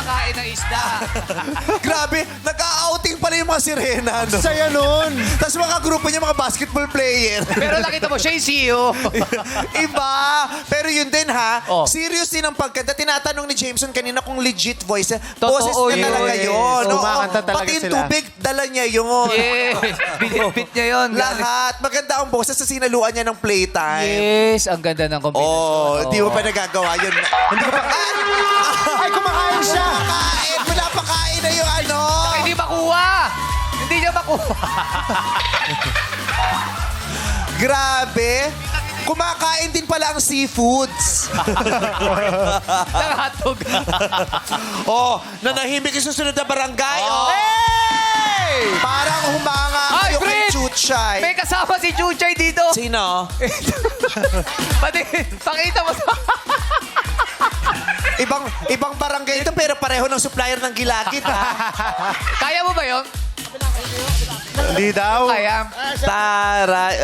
kumakain ng isda. Grabe, nag-outing pala yung mga sirena, no? Saya nun. Tapos mga grupo niya, mga basketball player. Pero nakita mo, siya yung CEO. Iba. Pero yun din, ha? Oh. Serious din ang pagkanta. Tinatanong ni Jameson kanina kung legit voice. Totoo Boses niya yun. talaga yun. Oo. Kumakanta talaga Pati yung sila. tubig, dala niya yun. Yes. Binitbit niya yun. Lahat. Maganda ang boses sa sinaluan niya ng playtime. Yes, ang ganda ng kombinasyon. Oh, di mo pa nagagawa yun. Hindi ko pa... Ay, kumakain siya. Kumakain! Pinapakain na yung ano! Hindi makuha! Hindi niya makuha. Grabe! Kumakain din pala ang seafoods. Ng hotdog. Oh, nanahimik yung susunod na barangay. Oh. Hey! Parang humanga Ay, kayo kay Fred! Chuchay. May kasama si Chuchay dito. Sino? Pati, pakita mo sa... Ibang barangay ito pero pareho ng supplier ng gilakit, ha? Kaya mo ba yun? Hindi daw. Kaya. Taray.